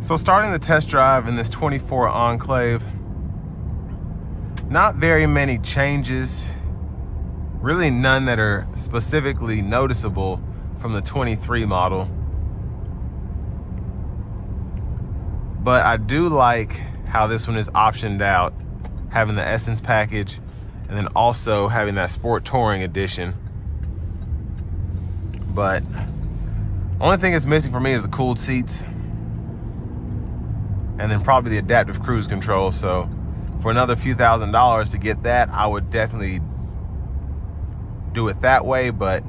So starting the test drive in this 24 Enclave, not very many changes, really none that are specifically noticeable from the 23 model. But I do like how this one is optioned out, having the Essence package and then also having that Sport Touring edition. But only thing it's missing for me is the cooled seats, and then probably the adaptive cruise control. So for another few $1,000s to get that, I would definitely do it that way. But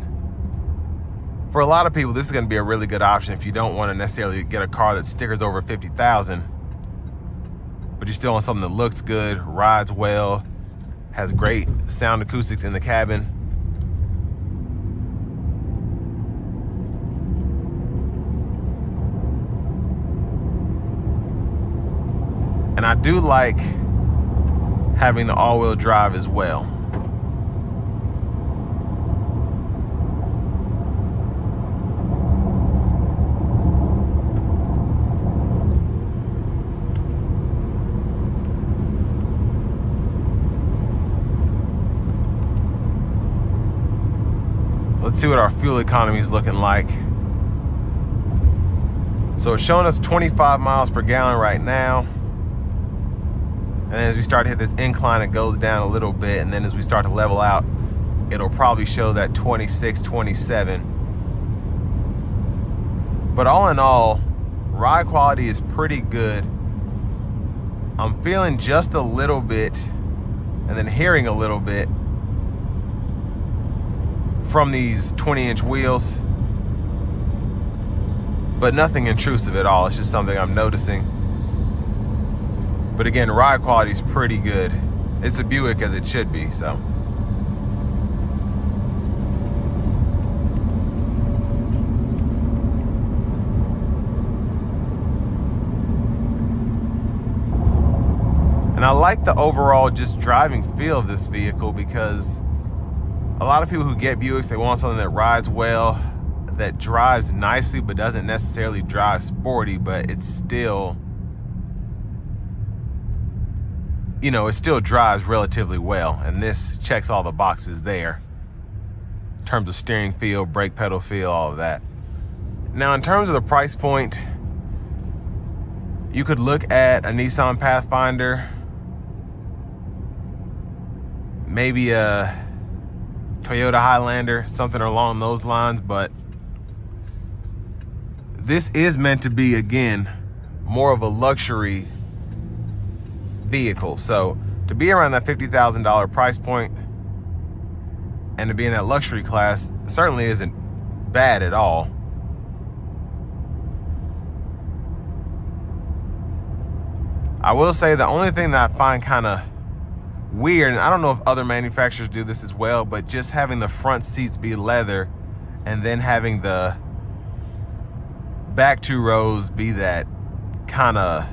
for a lot of people, this is going to be a really good option if you don't want to necessarily get a car that stickers over 50,000, but you still want something that looks good, rides well, has great sound acoustics in the cabin. And I do like having the all-wheel drive as well. Let's see what our fuel economy is looking like. So it's showing us 25 miles per gallon right now. And then as we start to hit this incline, it goes down a little bit. And then as we start to level out, it'll probably show that 26, 27. But all in all, ride quality is pretty good. I'm feeling just a little bit and then hearing a little bit from these 20-inch wheels, but nothing intrusive at all. It's just something I'm noticing. But again, ride quality is pretty good. It's a Buick as it should be, so. And I like the overall just driving feel of this vehicle, because a lot of people who get Buicks, they want something that rides well, that drives nicely, but doesn't necessarily drive sporty, but it's still, you know, it still drives relatively well. And this checks all the boxes there in terms of steering feel, brake pedal feel, all of that. Now, in terms of the price point, you could look at a Nissan Pathfinder, maybe a Toyota Highlander, something along those lines. But this is meant to be, again, more of a luxury vehicle. So to be around that $50,000 price point and to be in that luxury class certainly isn't bad at all. I will say the only thing that I find kind of weird, and I don't know if other manufacturers do this as well, but just having the front seats be leather and then having the back two rows be that kind of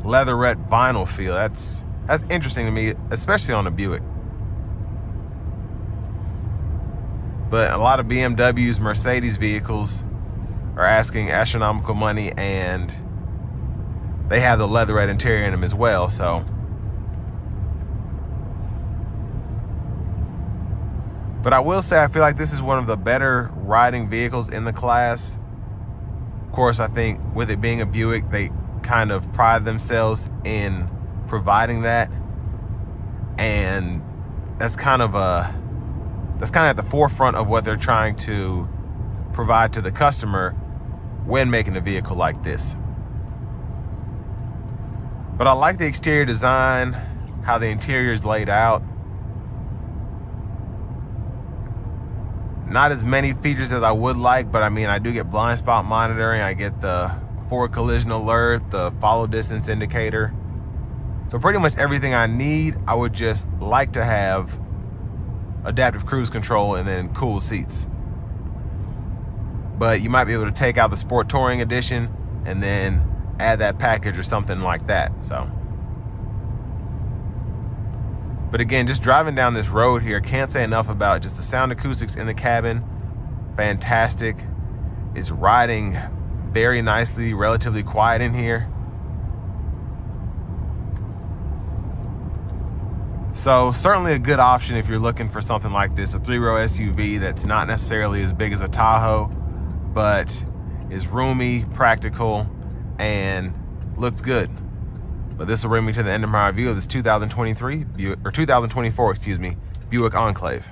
leatherette vinyl feel. That's interesting to me, especially on a Buick. But a lot of BMWs, Mercedes vehicles are asking astronomical money, and they have the leatherette interior in them as well. So, but I will say I feel like this is one of the better riding vehicles in the class. Of course, I think with it being a Buick, they kind of pride themselves in providing that, and that's kind of at the forefront of what they're trying to provide to the customer when making a vehicle like this. But I like the exterior design, how the interior is laid out. Not as many features as I would like, but I mean, I do get blind spot monitoring, I get the forward collision alert, the follow distance indicator. So pretty much everything I need. I would just like to have adaptive cruise control and then cool seats. But you might be able to take out the Sport Touring edition and then add that package or something like that. So, but again, just driving down this road here, can't say enough about just the sound acoustics in the cabin. Fantastic. It's riding very nicely, relatively quiet in here. So certainly a good option if you're looking for something like this, a 3-row SUV that's not necessarily as big as a Tahoe, but is roomy, practical, and looks good. But this will bring me to the end of my review of this 2024, Buick Enclave.